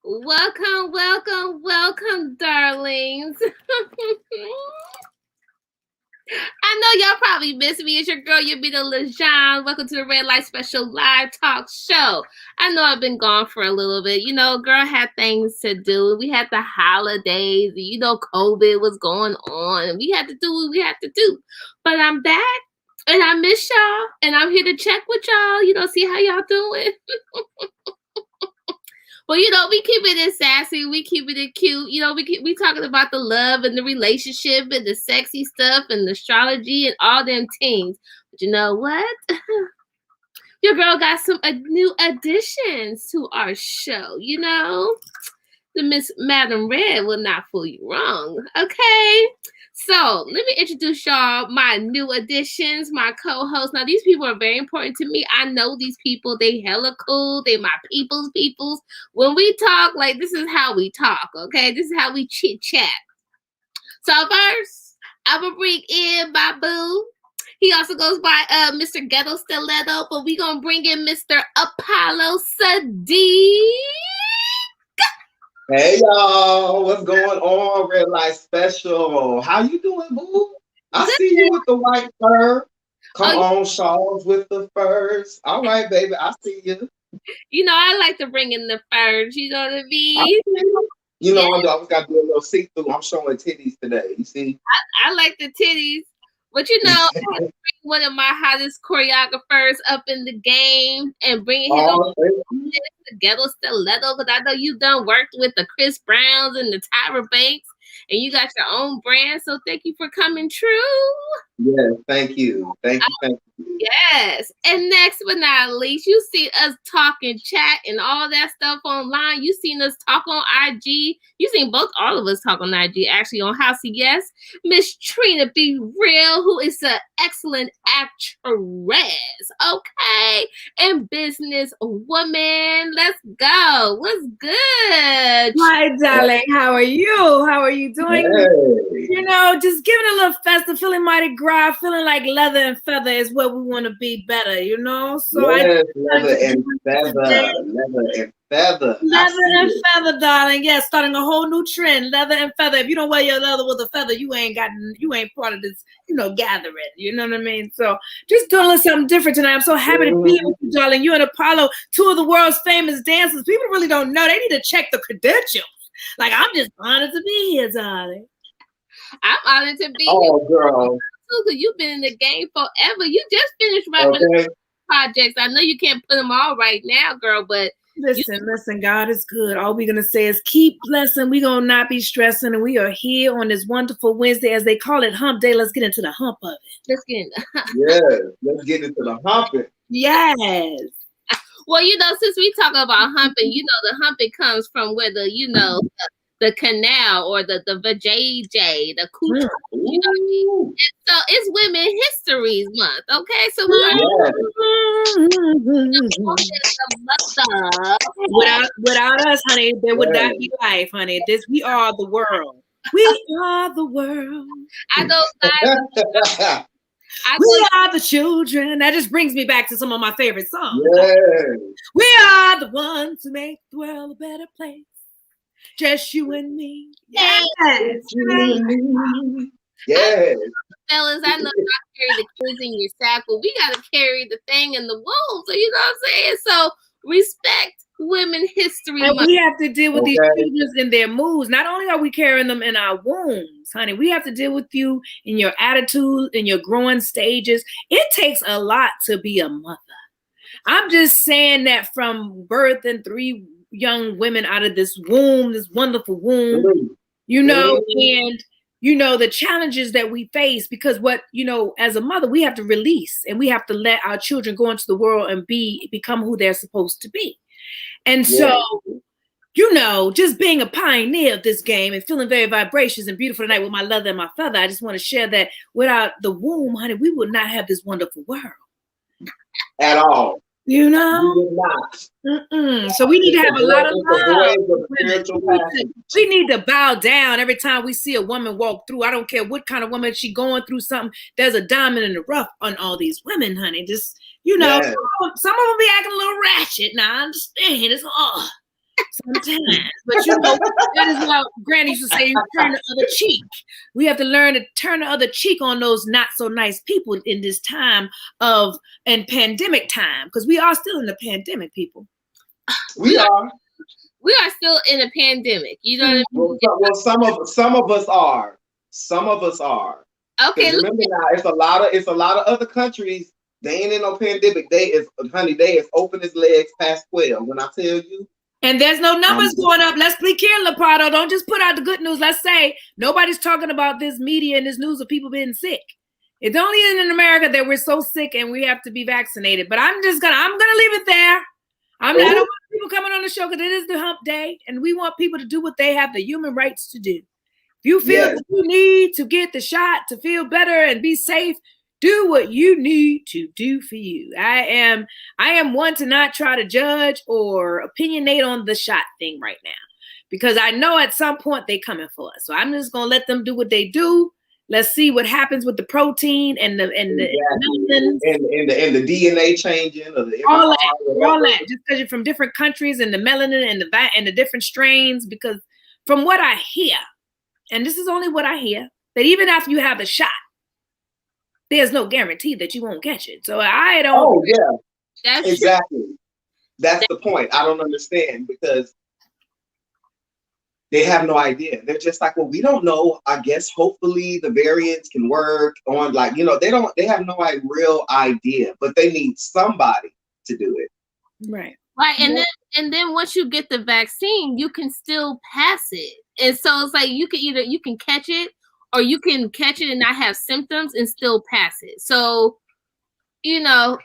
Welcome, welcome, welcome, darlings. I know y'all probably miss me. It's your girl, Yabita LaJean. Welcome to the Red Light Special Live Talk Show. I know I've been gone for a little bit. Girl had things to do. We had the holidays. COVID was going on. And we had to do what we had to do. But I'm back. And I miss y'all. And I'm here to check with y'all. See how y'all doing. Well, we keeping it sassy. We keeping it cute. We talking about the love and the relationship and the sexy stuff and the astrology and all them things. But you know what? Your girl got some new additions to our show. The Miss Madam Red will not fool you wrong. Okay. So let me introduce y'all my new additions, my co-hosts. Now, these people are very important to me. I know these people. They hella cool. They my peoples. When we talk, this is how we talk, okay? This is how we chit-chat. So first, I'm going to bring in my boo. He also goes by Mr. Ghetto Stiletto, but we going to bring in Mr. Apollo Sadiq. Hey y'all, what's going on? Red Light Special. How you doing, boo? I see you with the white fur. Come on, Shawls with the furs. All right, baby, I see you. I like to bring in the furs. You know what I mean? I always got to do a little see-through. I'm showing titties today. You see? I like the titties. But I had to bring one of my hottest choreographers up in the game and bring him on the Ghetto Stiletto, because I know you done worked with the Chris Browns and the Tyra Banks, and you got your own brand. So thank you for coming true. Yes, thank you. Thank you. Yes. And next but not least, you see us talk and chat and all that stuff online. You seen us talk on IG. You seen all of us talk on IG, actually, on House of Yes. Miss Trina Be Real, who is an excellent actress, okay, and business woman. Let's go. What's good? Hi, darling. How are you? How are you doing? Hey. Just giving a little festive, feeling mighty gras, feeling like leather and feather is what we want to be better, So yes, leather and feather. Leather and feather, darling. Yes, starting a whole new trend. Leather and feather. If you don't wear your leather with a feather, you ain't part of this, gathering. You know what I mean? So just doing something different tonight. I'm so happy to be with you, darling. You and Apollo, two of the world's famous dancers. People really don't know. They need to check the credentials. I'm just honored to be here, darling. I'm honored to be here. Oh, girl. Because you've been in the game forever. You just finished wrapping projects. I know you can't put them all right now, girl, but listen, God is good. All we're going to say is keep blessing. We're going to not be stressing. And we are here on this wonderful Wednesday, as they call it, hump day. Let's get into the hump of it. Let's get into yes, let's get into the humping. Yes. Well, since we talk about humping, the humping comes from where the canal or the vajayjay, the cooch. You know what I mean? So it's Women History Month, okay? So without us, honey, there would not be life, honey. We are the world. We are the world. I know. We are the children. That just brings me back to some of my favorite songs. Yes. We are the ones who make the world a better place. Just you and me. Yes. You and me. Yes. Fellas, I know y'all carry the kids in your sack, but we got to carry the thing in the womb. So, you know what I'm saying? So, respect Women History Month. And we have to deal with these children in their moods. Not only are we carrying them in our wombs, honey, we have to deal with you in your attitude, in your growing stages. It takes a lot to be a mother. I'm just saying that from birth and 3 young women out of this womb, this wonderful womb, and the challenges that we face, because as a mother, we have to release and we have to let our children go into the world and become who they're supposed to be. And so, just being a pioneer of this game and feeling very vibracious and beautiful tonight with my leather and my feather, I just want to share that without the womb, honey, we would not have this wonderful world. At all. You know? So we need to have a lot of love. We need to bow down every time we see a woman walk through. I don't care what kind of woman she's going through something. There's a diamond in the rough on all these women, honey. Just, some of them be acting a little ratchet. Now, I understand. It's Sometimes, but you know, that is what Granny used to say, you turn the other cheek. We have to learn to turn the other cheek on those not so nice people in this time and pandemic time, because we are still in the pandemic, people. We are. We are still in a pandemic. You know what I mean? Well, some of us are. Some of us are. Okay. Remember now, it's a lot of other countries. They ain't in no pandemic. They is open as legs past 12. When I tell you. And there's no numbers going up. Let's be clear, Lepardo. Don't just put out the good news. Let's say nobody's talking about this media and this news of people being sick. It's only in America that we're so sick and we have to be vaccinated. But I'm gonna leave it there. I don't want people coming on the show because it is the hump day, and we want people to do what they have the human rights to do. If you feel that you need to get the shot to feel better and be safe, do what you need to do for you. I am one to not try to judge or opinionate on the shot thing right now, because I know at some point they coming for us. So I'm just gonna let them do what they do. Let's see what happens with the protein and the DNA changing or all that. Just because you're from different countries and the melanin and the different strains. Because from what I hear, and this is only what I hear, that even after you have a shot, there's no guarantee that you won't catch it. So I don't. Oh yeah, that's exactly. That's the point. I don't understand, because they have no idea. They're just like, well, we don't know. I guess hopefully the variants can work on, like, you know, they have no real idea, but they need somebody to do it. Right. Right. And then once you get the vaccine, you can still pass it. And so it's like you can catch it, or you can catch it and not have symptoms and still pass it. So, you know,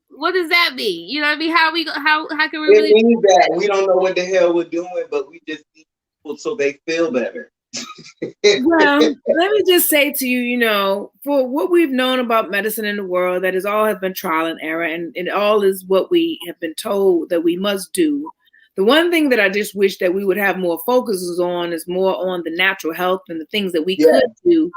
what does that mean? You know what I mean? How can we really? It means that we don't know what the hell we're doing, but we just need people so they feel better. Well, let me just say to you, you know, for what we've known about medicine in the world, that is all has been trial and error, and it all is what we have been told that we must do. The one thing that I just wish that we would have more focuses on is more on the natural health and the things that we could do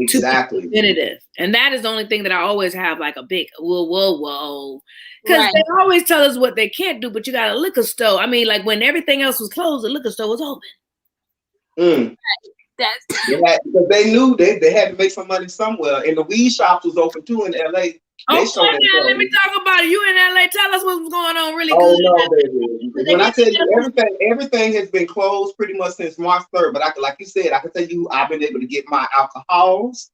to be preventative. And that is the only thing that I always have like a big whoa. Because they always tell us what they can't do, but you got a liquor store. I mean, like when everything else was closed, the liquor store was open. Because they knew they had to make some money somewhere. And the weed shops was open too in LA. Let me talk about it. You in LA, tell us what's going on really good. Oh no, baby. When I tell you everything has been closed pretty much since March 3rd. But like you said, I can tell you I've been able to get my alcohols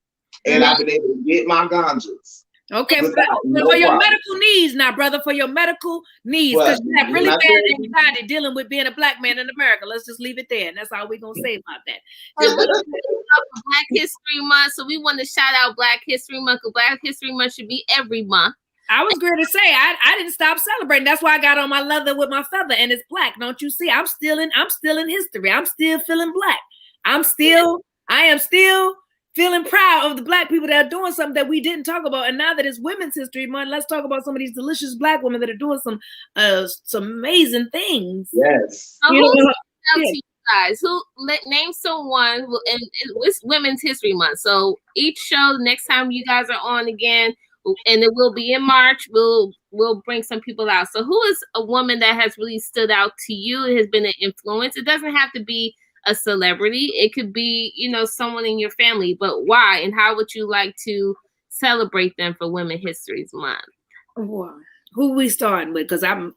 and I've been able to get my ganjas. Okay, for your medical needs now, brother, for your medical needs, because you have really bad anxiety dealing with being a black man in America. Let's just leave it there, and that's all we're gonna say about that. Black History Month, so we want to shout out Black History Month. Black History Month should be every month. I was going to say I didn't stop celebrating. That's why I got on my leather with my feather, and it's black. Don't you see? I'm still in history. I'm still feeling black. I am still feeling proud of the black people that are doing something that we didn't talk about. And now that it's Women's History Month, let's talk about some of these delicious black women that are doing some amazing things. Yes. You guys, name someone, and it's Women's History Month. So each show, next time you guys are on again, and it will be in March, we'll bring some people out. So who is a woman that has really stood out to you? It has been an influence. It doesn't have to be a celebrity. It could be, someone in your family, but why and how would you like to celebrate them for Women History Month? Wow. Who we starting with? Because Sorry,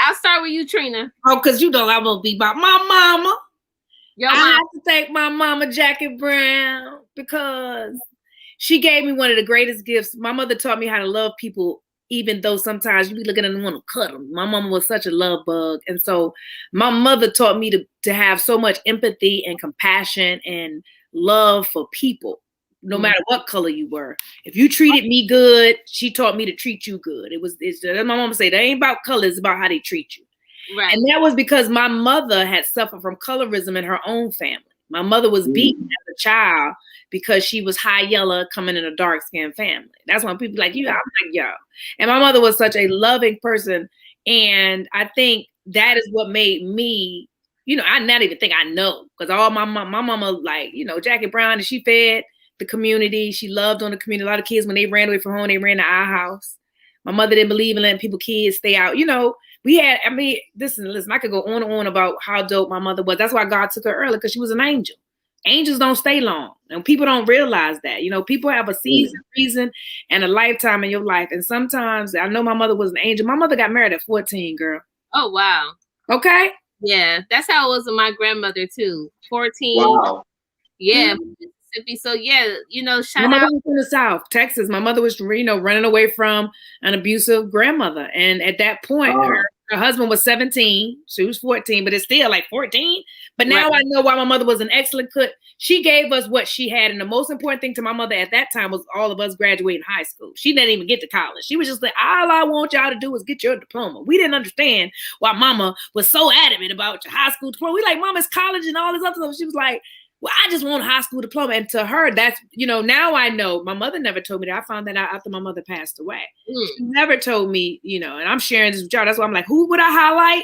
I'll start with you, Trina. Oh, because I'm gonna be about my mama. I have to thank my mama, Jackie Brown, because she gave me one of the greatest gifts. My mother taught me how to love people, even though sometimes you be looking at them and want to cut them. My mama was such a love bug. And so my mother taught me to have so much empathy and compassion and love for people, no matter what color you were. If you treated me good, she taught me to treat you good. My mama say, that ain't about color, it's about how they treat you. Right. And that was because my mother had suffered from colorism in her own family. My mother was beaten as a child because she was high yellow coming in a dark skinned family. That's why people like you. I'm like, yo. And my mother was such a loving person. And I think that is what made me, I not even think I know. Because all my mama, like, Jackie Brown, and she fed the community. She loved on the community. A lot of kids, when they ran away from home, they ran to our house. My mother didn't believe in letting kids stay out. we had, I mean, listen, I could go on and on about how dope my mother was. That's why God took her early, because she was an angel. Angels don't stay long, and people don't realize that. You know, people have a season, reason, and a lifetime in your life. And sometimes, I know my mother was an angel. My mother got married at 14, girl. Oh, wow. Okay. Yeah, that's how it was with my grandmother too. 14. Wow. Yeah, Mississippi. So yeah, you know, shout My mother out. was in the South, Texas. My mother was, you know, running away from an abusive grandmother. And at that point, her husband was 17. She was 14, but it's still like 14. But now I know why my mother was an excellent cook. She gave us what she had. And the most important thing to my mother at that time was all of us graduating high school. She didn't even get to college. She was just like, all I want y'all to do is get your diploma. We didn't understand why mama was so adamant about your high school diploma. We like, mama's college and all this other stuff. She was like, well, I just want a high school diploma. And to her, that's, you know, now I know. My mother never told me that. I found that out after my mother passed away. She never told me, you know, and I'm sharing this with y'all. That's why I'm like, who would I highlight?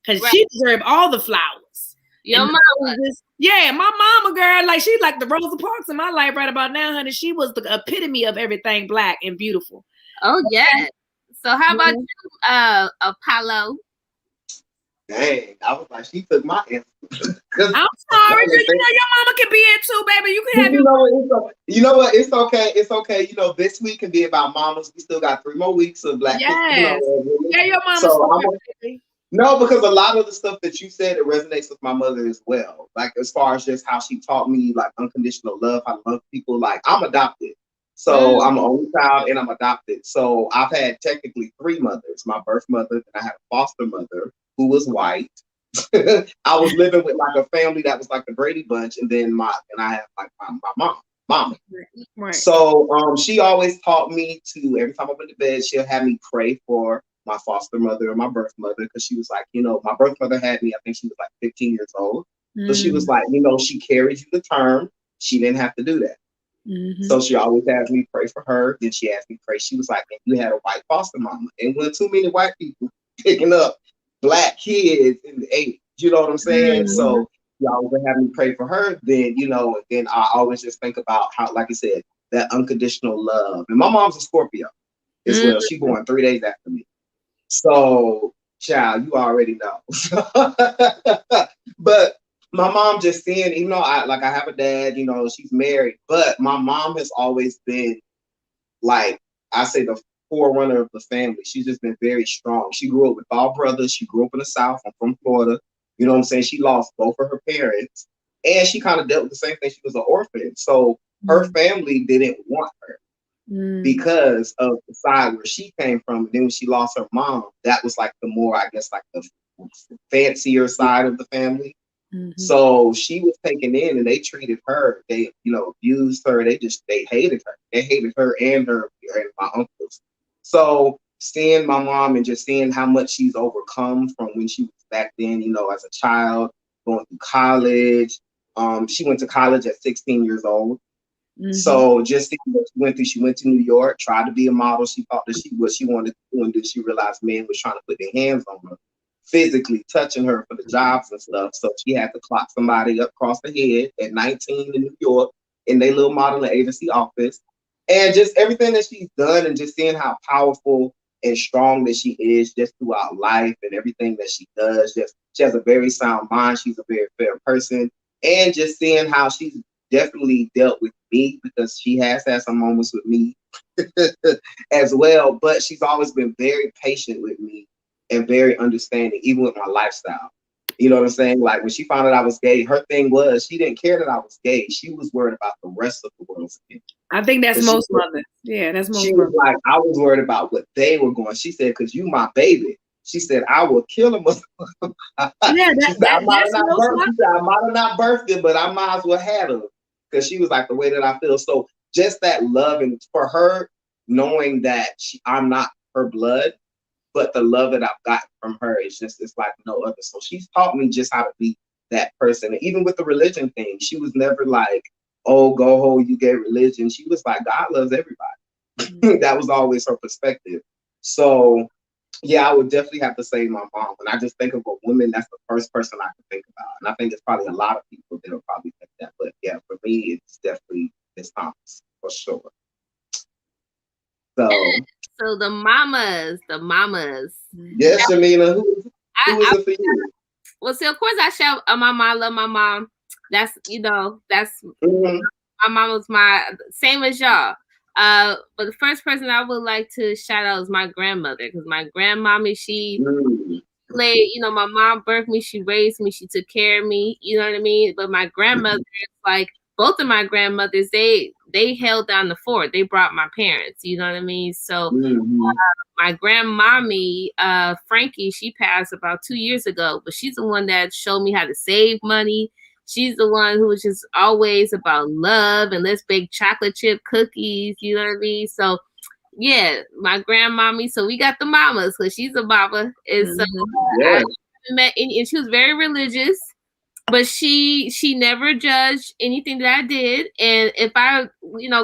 Because she deserved all the flowers. Your mama. Yeah, my mama, girl, like she's like the Rosa Parks in my life right about now, honey. She was the epitome of everything Black and beautiful. Oh, yeah. So how about you, Apollo? Dang, I was like, she took my answer. I'm sorry, you know your mama can be in too, baby. You can have you know what? It's okay. It's okay. You know, this week can be about mamas. We still got 3 more weeks of Black. Yes. Yeah, your mama's no, because a lot of the stuff that you said, it resonates with my mother as well. Like as far as just how she taught me like unconditional love, how to love people. Like I'm adopted. So I'm an only child and I'm adopted. So I've had technically 3 mothers. My birth mother, and I had a foster mother who was white. I was living with like a family that was like the Brady Bunch, and then I have like my mom. Right. So she always taught me to, every time I went to bed, she'll have me pray for my foster mother and my birth mother, because she was like, you know, my birth mother had me, I think she was like 15 years old. So she was like, you know, she carried you to term. She didn't have to do that. So she always asked me to pray for her. Then she asked me to pray. She was like, and you had a white foster mama. And when too many white people picking up Black kids in the 80s, you know what I'm saying? So y'all would have me pray for her. Then, you know, and then I always just think about how, like I said, that unconditional love. And my mom's a Scorpio as well. She born 3 days after me. So, child, you already know. But my mom just seeing, even though I have a dad, you know, she's married, but my mom has always been like, I say, the forerunner of the family. She's just been very strong. She grew up with all brothers. She grew up in the South. I'm from Florida. You know what I'm saying? She lost both of her parents, and she kind of dealt with the same thing. She was an orphan. So her family didn't want her because of the side where she came from. And then when she lost her mom, that was like the more, I guess, like the fancier side of the family. So she was taken in, and they treated her. They, you know, abused her. They hated her. They hated her and my uncles. So seeing my mom and just seeing how much she's overcome from when she was back then, you know, as a child, going through college. She went to college at 16 years old. So just seeing what she went to New York, tried to be a model. She thought that what she wanted to do, and then she realized men was trying to put their hands on her, physically touching her for the jobs and stuff. So she had to clock somebody up across the head at 19 in New York in their little modeling agency office. And just everything that she's done, and just seeing how powerful and strong that she is just throughout life and everything that she does. Just she has a very sound mind. She's a very fair person. And just seeing how she's definitely dealt with me, because she has had some moments with me as well. But she's always been very patient with me and very understanding, even with my lifestyle. You know what I'm saying? Like when she found out I was gay, her thing was she didn't care that I was gay. She was worried about the rest of the world's opinion. I think that's most mothers. Yeah, that's most. She was like, I was worried about what they were going. She said, because you my baby. She said, I will kill him. I might have not birthed it, but I might as well have him. Because she was like, the way that I feel. So just that love, and for her, knowing that I'm not her blood, but the love that I've gotten from her is just, it's like no other. So she's taught me just how to be that person. And even with the religion thing, she was never like, oh, go hold you gay religion. She was like, God loves everybody. That was always her perspective. So yeah, I would definitely have to say my mom. When I just think of a woman, that's the first person I can think about. And I think it's probably a lot of people that will probably think that. But yeah, for me, it's definitely Miss Thomas, for sure. So So the mamas. Yes, Shamina. Who is I it for you? well, see, of course, I shout my mom. I love my mom. That's that's Mm-hmm. my mom was my same as y'all. But the first person I would like to shout out is my grandmother, because my grandmommy, she Mm. played, my mom birthed me, she raised me, she took care of me, you know what I mean? But my grandmother, like both of my grandmothers, they held down the fort. They brought my parents, you know what I mean? So Mm-hmm. my grandmommy, Frankie, she passed about 2 years ago, but she's the one that showed me how to save money. She's the one who was just always about love and let's bake chocolate chip cookies, you know what I mean? So yeah, my grandmommy. So we got the mamas, because she's a mama. And so Yeah. I met, and she was very religious, but she never judged anything that I did. And if I,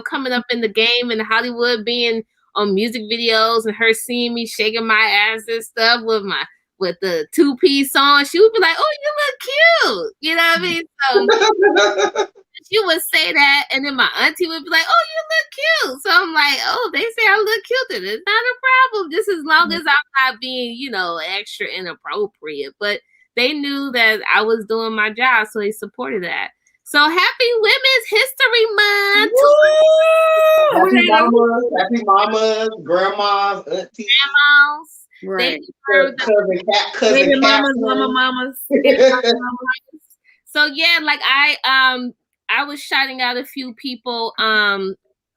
coming up in the game in Hollywood, being on music videos, and her seeing me shaking my ass and stuff with the 2-piece on, she would be like, "Oh, you look cute," you know what I mean? So she would say that, and then my auntie would be like, "Oh, you look cute." So I'm like, "Oh, they say I look cute, and it's not a problem, just as long as I'm not being, extra inappropriate." But they knew that I was doing my job, so they supported that. So happy Women's History Month! Happy mamas, grandmas, aunties, Grandmas, right? cousin Mamas. So yeah, like I was shouting out a few people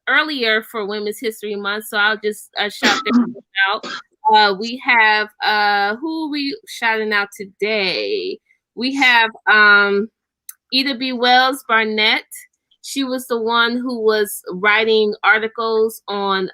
earlier for Women's History Month, so I'll just shout them out. We have who are we shouting out today? We have Ida B. Wells Barnett. She was the one who was writing articles on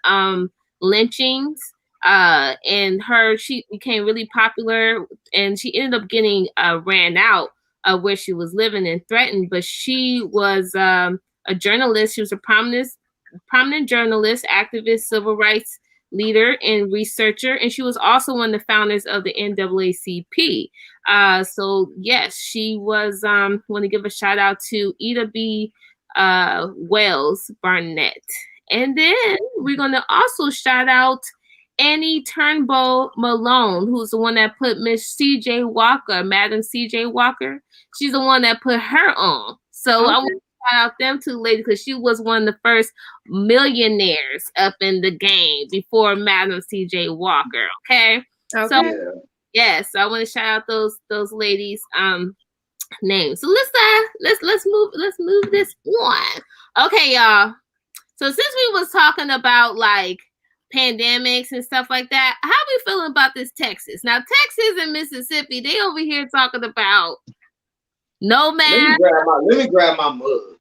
lynchings. And she became really popular, and she ended up getting ran out of where she was living and threatened. But she was a journalist. She was a prominent journalist, activist, civil rights leader, and researcher. And she was also one of the founders of the NAACP. So yes, she was. Want to give a shout out to Ida B. Wells Barnett, and then we're gonna also shout out Annie Turnbull Malone, who's the one that put Miss C.J. Walker, Madam C.J. Walker. She's the one that put her on. So I want to shout out them two ladies, because she was one of the first millionaires up in the game before Madam C.J. Walker. Okay. So yes, I want to shout out those ladies' names. So let's move this on. Okay, y'all. So since we was talking about like pandemics and stuff like that, how we feeling about this Texas? Now Texas and Mississippi, they over here talking about no mask. Let me grab my mug.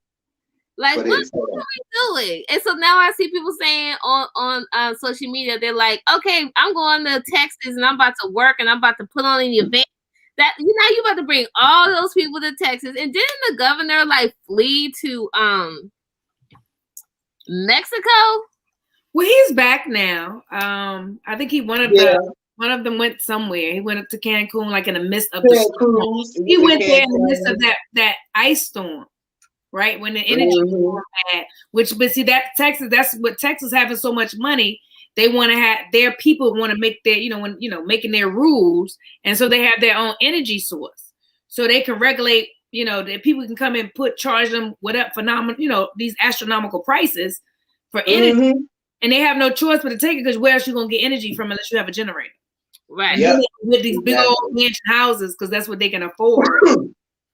Like, what are we doing? And so now I see people saying on social media, they're like, "Okay, I'm going to Texas and I'm about to work and I'm about to put on an event." That you about to bring all those people to Texas, and didn't the governor like flee to Mexico? Well, he's back now. I think one of them went somewhere. He went up to Cancun, like in the midst of the storm. He went there in the midst of that ice storm, right? When the energy storm had, but see that Texas, that's what Texas having so much money. They want to have their people want to make their, making their rules. And so they have their own energy source. So they can regulate, that people can come and charge them whatever phenomenal, these astronomical prices for energy. And they have no choice but to take it, because where else you going to get energy from unless you have a generator? Right. With these big old mansion houses, because that's what they can afford.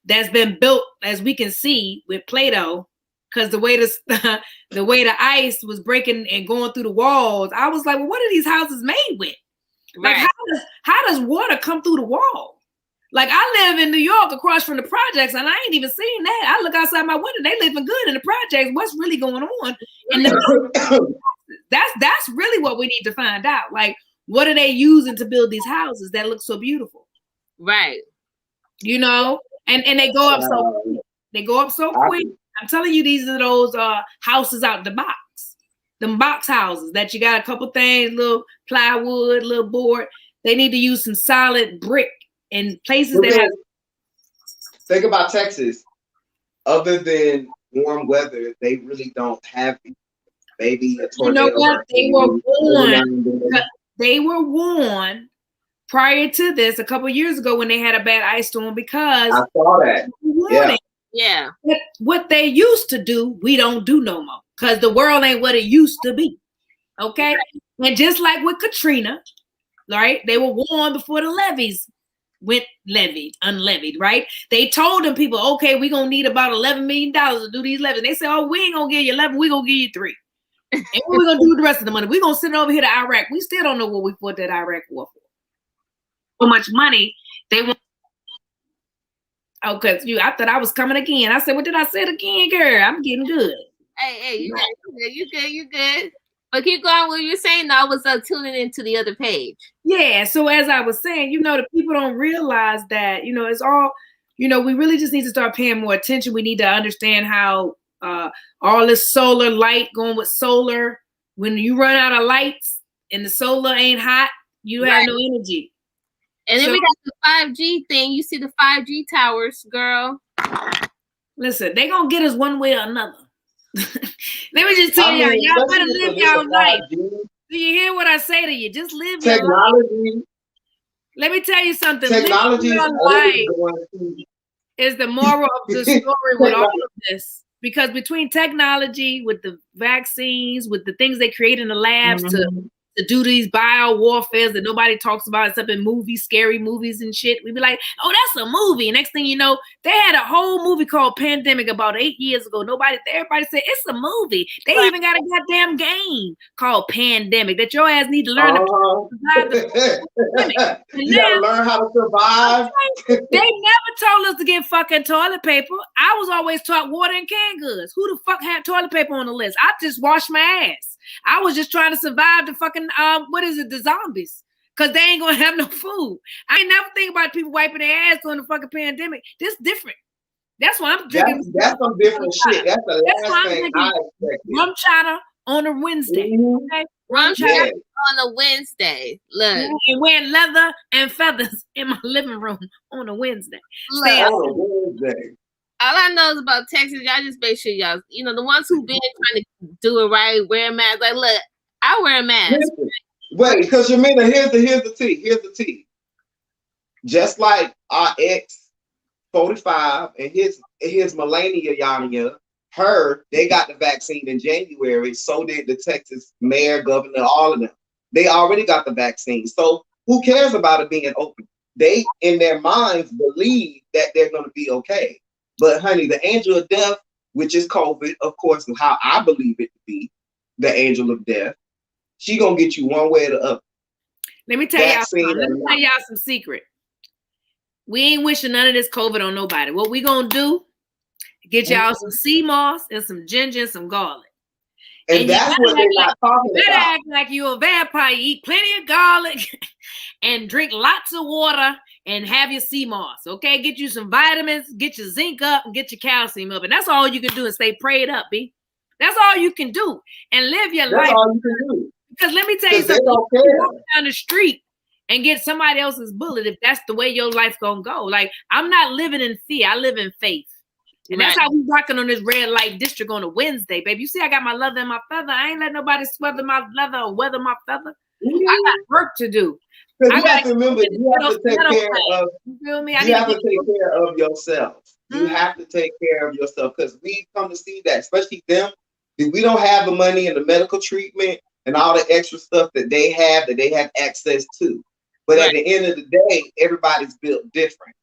That's been built, as we can see, with Play-Doh. Because the way the ice was breaking and going through the walls, I was like, well, what are these houses made with? Like, how does water come through the wall? Like, I live in New York across from the projects, and I ain't even seen that. I look outside my window, they living good in the projects. What's really going on? And that's really what we need to find out. Like, what are they using to build these houses that look so beautiful? Right. And they go up so quick. They go up so quick. I'm telling you, these are those houses out the box. Them box houses that you got a couple things, little plywood, little board. They need to use some solid brick in places that have. Think about Texas. Other than warm weather, they really don't have it. maybe a You know tornado. what? They were warned prior to this a couple years ago when they had a bad ice storm because I saw that. Yeah. What they used to do, we don't do no more because the world ain't what it used to be. Okay, and just like with Katrina, right? They were warned before the levees went unlevied, right? They told them people, okay, we're gonna need about $11 million to do these levees. They said, oh, we ain't gonna give you 11, we're gonna give you 3. And what we gonna do with the rest of the money? We're gonna send it over here to Iraq. We still don't know what we fought that Iraq war for. So much money they want. Oh, because I thought I was coming again. I said, what did I say again, girl? I'm getting good. Hey, you good. But keep going what you're saying. I was tuning into the other page. Yeah, so as I was saying, the people don't realize that, it's all, we really just need to start paying more attention. We need to understand how all this solar light going with solar, when you run out of lights and the solar ain't hot, you have no energy. And then we got the 5G thing. You see the 5G towers, girl. Listen, they gonna get us one way or another. Let me just tell y'all better live y'all life. Do you hear what I say to you? Just live your life. Let me tell you something. Technology is the moral of the story with all of this. Because between technology, with the vaccines, with the things they create in the labs to do these bio warfares that nobody talks about except in movies, scary movies and shit. We'd be like, oh, that's a movie. Next thing you know, they had a whole movie called Pandemic about 8 years ago. Everybody said it's a movie. They even got a goddamn game called Pandemic that your ass need to learn to survive the pandemic. You gotta learn how to survive. They never told us to get fucking toilet paper. I was always taught water and canned goods. Who the fuck had toilet paper on the list? I just washed my ass. I was just trying to survive the fucking the zombies, because they ain't gonna have no food. I ain't never think about people wiping their ass during the fucking pandemic. This different. That's why I'm drinking. That's some different shit. That's the last thing I expected. Rum chata on a Wednesday. Okay? Rum chata on a Wednesday. Look. And wearing leather and feathers in my living room on a Wednesday. All I know is about Texas. Y'all just make sure y'all, the ones who been trying to do it right, wear a mask. Like, look, I wear a mask. Wait, because Yamina, here's the tea. Here's the tea. Just like our ex 45 and his Melania Yania, they got the vaccine in January. So did the Texas mayor, governor, all of them. They already got the vaccine. So who cares about it being open? They, in their minds, believe that they're going to be okay. But honey, the angel of death, which is COVID, of course, and how I believe it to be, the angel of death, she gonna get you one way or the other. Let me tell y'all some secret. We ain't wishing none of this COVID on nobody. What we gonna do? Get y'all some sea moss and some ginger and some garlic. And that's what they're not talking about. Better act like you're a vampire. You eat plenty of garlic and drink lots of water and have your sea moss, okay? Get you some vitamins, get your zinc up, and get your calcium up. And that's all you can do is stay prayed up, B. That's all you can do. And live your life. That's all you can do. Because let me tell you something. You walk down the street and get somebody else's bullet if that's the way your life gonna go. Like, I'm not living in fear. I live in faith. And that's how we rocking on this red light district on a Wednesday, baby. You see, I got my leather and my feather. I ain't let nobody sweather my leather or weather my feather. I got work to do. You have to remember, you have to take care of. You feel me? You have to take care of yourself. You have to take care of yourself, because we come to see that, especially them. If we don't have the money and the medical treatment and all the extra stuff that they have access to. But at the end of the day, everybody's built different.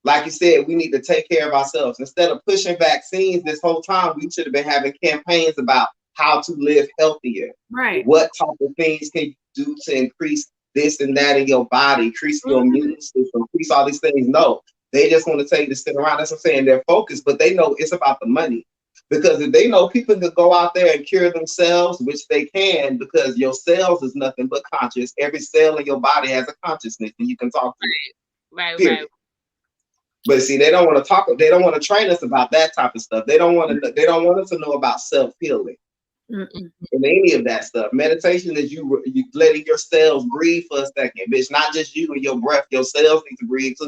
Like you said, we need to take care of ourselves. Instead of pushing vaccines this whole time, we should have been having campaigns about how to live healthier. Right. What type of things can you do to increase this and that in your body, increase your immune system, increase all these things? No, they just want to tell you to sit around. That's what I'm saying. They're focused, but they know it's about the money. Because if they know people can go out there and cure themselves, which they can, because your cells is nothing but conscious. Every cell in your body has a consciousness, and you can talk to it. Right. But see, they don't want to talk. They don't want to train us about that type of stuff. They don't want to. They don't want us to know about self-healing and any of that stuff. Meditation is you letting your cells breathe for a second, bitch. Not just you and your breath. Your cells need to breathe too.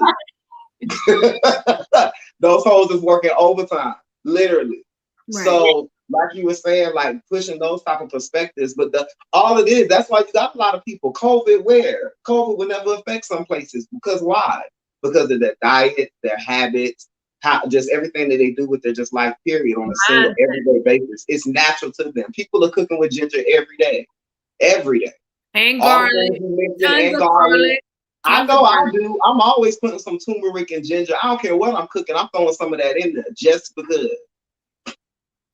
Those hoes is working overtime, literally. Right. So like you were saying, like pushing those type of perspectives. But all it is, that's why you got a lot of people. COVID will never affect some places. Because why? Because of their diet, their habits, just everything that they do with their just life period on a single everyday basis. It's natural to them. People are cooking with ginger every day. Every day. And garlic. And garlic. I know I do. I'm always putting some turmeric and ginger. I don't care what I'm cooking. I'm throwing some of that in there just because.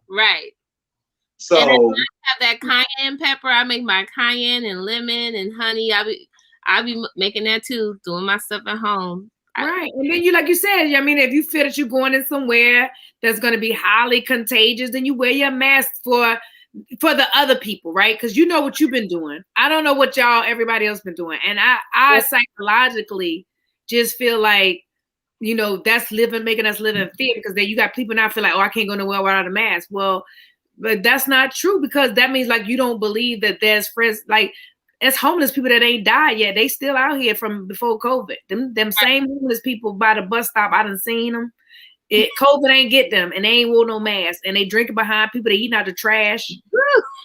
Right. So and I have that cayenne pepper. I make my cayenne and lemon and honey. I'll be making that too, doing my stuff at home. Right. And then like you said, I mean, if you feel that you're going in somewhere that's going to be highly contagious, then you wear your mask for the other people, right? Because you know what you've been doing. I don't know what everybody else been doing. And I psychologically just feel like, that's making us live in fear, because then you got people now feel like, oh, I can't go nowhere without a mask. Well, but that's not true, because that means like you don't believe that there's friends, like it's homeless people that ain't died yet. They still out here from before COVID. Them same homeless people by the bus stop, I done seen them. COVID ain't get them, and they ain't wore no mask, and they drinking behind people. They eating out the trash.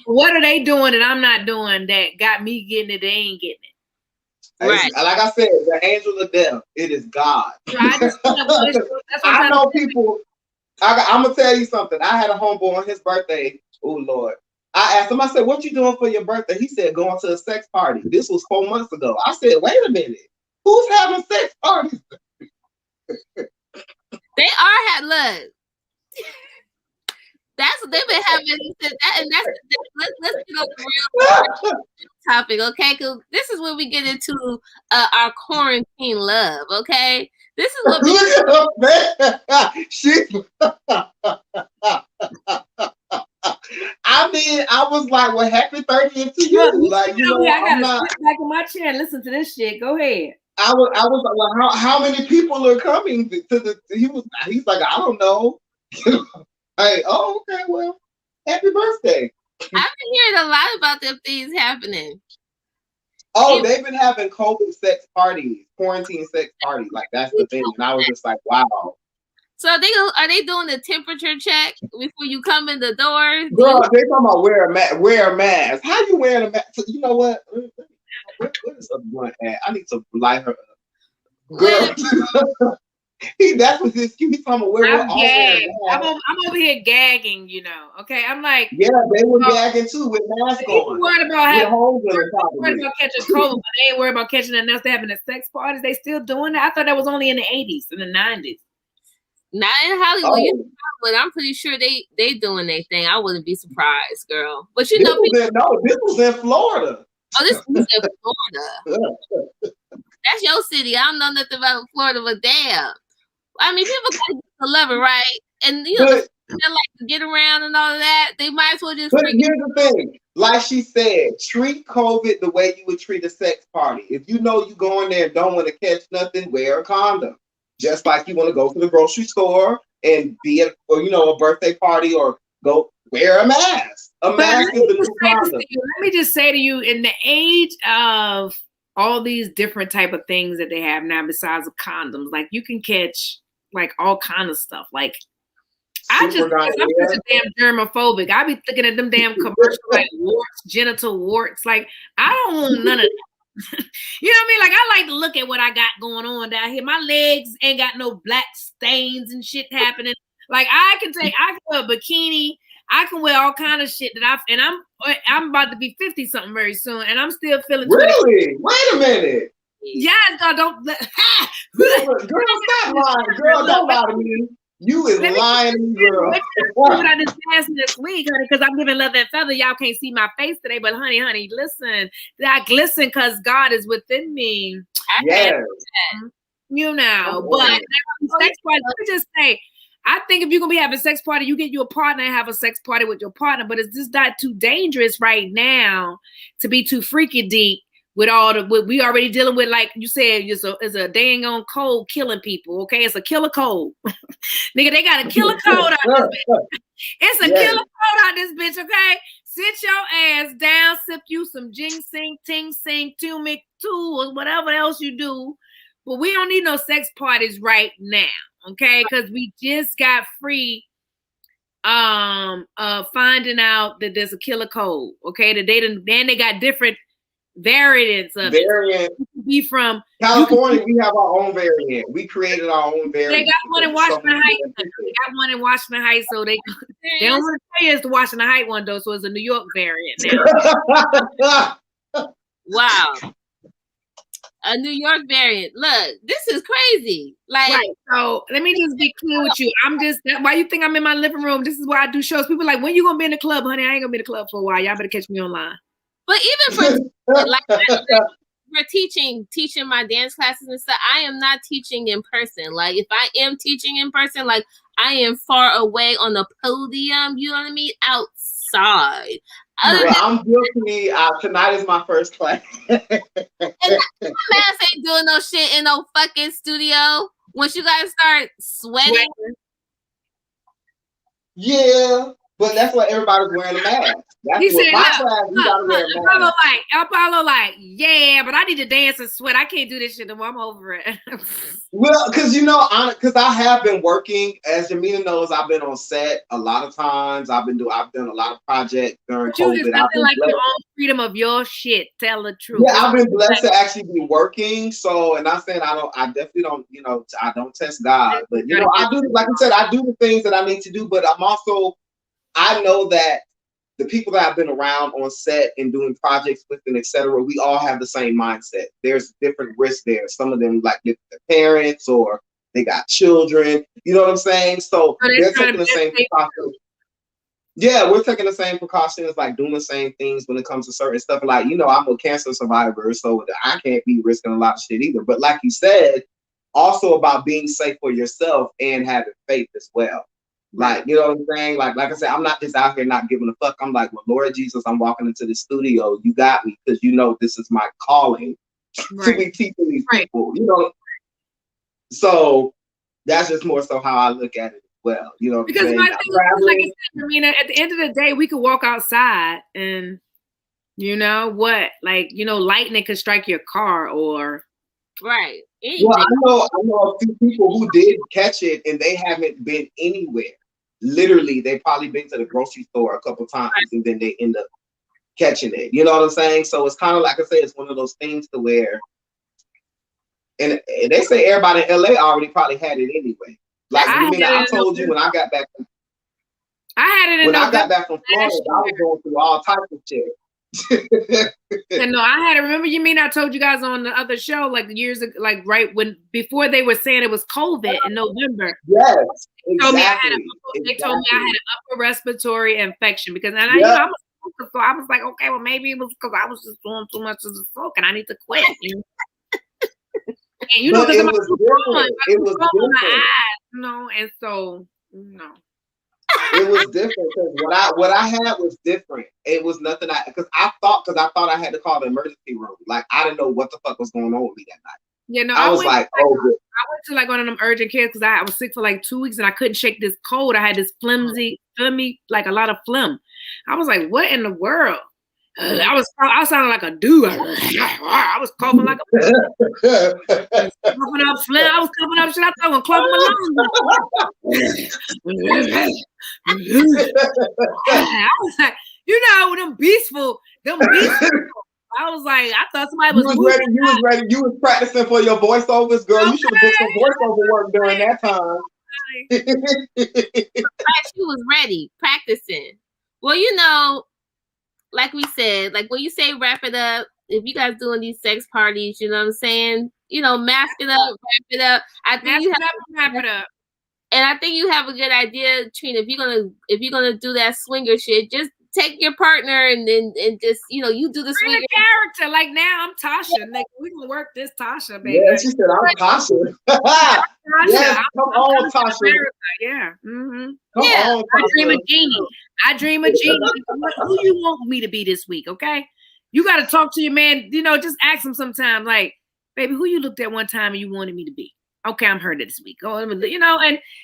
What are they doing that I'm not doing that got me getting it? They ain't getting it. Right. Like I said, the angel of death, it is God. I know people. I'm gonna tell you something. I had a homeboy on his birthday. Oh Lord. I asked him, I said, what you doing for your birthday? He said, going to a sex party. This was 4 months ago. I said, wait a minute. Who's having sex parties? They are look. That's what they've been having. Let's get on the real topic, okay? Because this is when we get into our quarantine love, okay? This is what I mean, I was like, well, happy 30th to you. Like, I gotta sit back in my chair and listen to this shit. Go ahead. I was like, well, how many people are coming to the? He's like, I don't know. Hey, oh, okay, well, happy birthday. I've been hearing a lot about them things happening. Oh, they've been having COVID sex parties, quarantine sex parties. Like, that's the thing. And I was just like, wow. So are they doing the temperature check before you come in the door? Girl, they talking about wear a mask. How you wearing a mask? You know what? What is a blunt at? I need to light her up. Girl. That's what his excuse. He's talking about I'm over here gagging, Okay, I'm like, yeah, they were gagging too with masks on. Worried about catching COVID, but they ain't worried about catching enough to having a sex parties. They still doing that? I thought that was only in the 80s and the 90s. Not in Hollywood, but I'm pretty sure they doing their thing. I wouldn't be surprised, girl. But this was in Florida. Oh, this was in Florida. That's your city. I don't know nothing about Florida, but damn. I mean, people got to love it, right? And they like to get around and all of that. They might as well just. But here's the thing, like she said, treat COVID the way you would treat a sex party. If you know you going there and don't want to catch nothing, wear a condom. Just like you want to go to the grocery store and be at a birthday party, or go wear a mask. A mask is the new condom. Let me just say to you, in the age of all these different type of things that they have now besides of condoms, like you can catch like all kind of stuff. Like I'm just damn germophobic. I be looking at them damn commercials like warts, genital warts. Like I don't want none of that. You know what I mean? Like I like to look at what I got going on down here. My legs ain't got no black stains and shit happening. Like I can wear a bikini. I can wear all kind of shit I'm about to be 50 something very soon, and I'm still feeling. Really? Wait a minute. Yeah, God, don't. Girl, stop lying. Girl, don't lie to me. You is lying, girl. I just asked this week, honey, because I'm giving love and feather. Y'all can't see my face today, but honey, listen. I glisten because God is within me. Yes. But sex party, let me just say, I think if you're gonna be having a sex party, you get you a partner and have a sex party with your partner. But it's just not too dangerous right now to be too freaky deep with all what we already dealing with. Like you said, it's a dang on cold killing people. Okay, it's a killer cold. Nigga, they got a killer cold out this bitch. It's a killer cold out this bitch. Okay, sit your ass down, sip you some ginseng, ting sing, turmeric, or whatever else you do. But we don't need no sex parties right now. Okay, because we just got free finding out that there's a killer code. Okay, then they got different variants of variant. It. Be from California, we have our own variant. We created our own variant. They got one in Washington Heights. They got one in Washington Heights, so they don't want to say it's the Washington Heights one though, so it's a New York variant now. Wow. A New York variant. Look, this is crazy. Like, right. So let me just be clear with you. Why you think I'm in my living room? This is why I do shows. People are like, when you gonna be in the club, honey? I ain't gonna be in the club for a while. Y'all better catch me online. But even for like for teaching my dance classes and stuff, I am not teaching in person. Like, if I am teaching in person, like, I am far away on the podium. You know what I mean? Outside. Well, I'm guilty. Tonight is my first class. And my ass ain't doing no shit in no fucking studio. Once you guys start sweating. Yeah, but that's why everybody's wearing a mask. That's what my class, you gotta wear a mask. Apollo yeah, but I need to dance and sweat. I can't do this shit no more. I'm over it. Well, because because I have been working, as Jamina knows, I've been on set a lot of times. I've done a lot of projects during COVID. It's nothing like your own freedom of your shit. Tell the truth. Yeah, I've been blessed to actually be working. So, and I'm saying I definitely don't, I don't test God, but I do, like I said, I do the things that I need to do. But I know that the people that I've been around on set and doing projects with and etc., we all have the same mindset. There's different risks there. Some of them like get their parents or they got children. You know what I'm saying? So they're taking the same precautions. Yeah, we're taking the same precautions, like doing the same things when it comes to certain stuff. Like, I'm a cancer survivor, so I can't be risking a lot of shit either. But like you said, also about being safe for yourself and having faith as well. Like, you know what I'm saying? Like I said, I'm not just out here not giving a fuck. I'm like, well, Lord Jesus, I'm walking into the studio. You got me, because this is my calling to be teaching these people. So that's just more so how I look at it as well. Because my thing is, like I said, at the end of the day, we could walk outside and lightning could strike your car or right. Well, I know a few people who did catch it and they haven't been anywhere. Literally, they've probably been to the grocery store a couple times and then they end up catching it. You know what I'm saying? So it's kind of like I say, it's one of those things to where, and they say everybody in LA already probably had it anyway. Like, I told you when I got back from Florida, I was going through all types of shit. No, I had to remember. I told you guys on the other show, like years ago, like before they were saying it was COVID in November. Yes, exactly. They told me I had an upper respiratory infection because, and I was a smoker, so I was like, okay, well maybe it was because I was just doing too much of the smoke and I need to quit. And because it was different. My eyes, and so it was different because what I had was different. It was nothing because I thought I had to call the emergency room. Like, I didn't know what the fuck was going on with me that night. Yeah, no, I was like, I went to like one of them urgent cares because I was sick for like 2 weeks and I couldn't shake this cold. I had this phlegmy, like a lot of phlegm. I was like, what in the world? I sounded like a dude. I was coughing like a coughing up phlegm. I was coughing up shit. I thought I was clogging my lungs. I was like, them beastful. I was like, I thought somebody was ready. You was ready. You was practicing for your voiceovers, girl. You should have booked some voiceover work during that time. She was ready, practicing. Well, like we said, like when you say wrap it up, if you guys doing these sex parties, you know what I'm saying? Mask it up, wrap it up. I think you have to wrap it up. And I think you have a good idea, Trina. If you're gonna do that swinger shit, just take your partner and just you do the swinger character. Like now I'm Tasha. Like we gonna work this Tasha, baby. Yeah, she said I'm Tasha. Yes, come on, Tasha. Yeah. Mm-hmm. Come on, I dream a genie. Who you want me to be this week? Okay, you got to talk to your man. Just ask him sometime. Like, baby, who you looked at one time and you wanted me to be? Okay, I'm her this week. Oh, and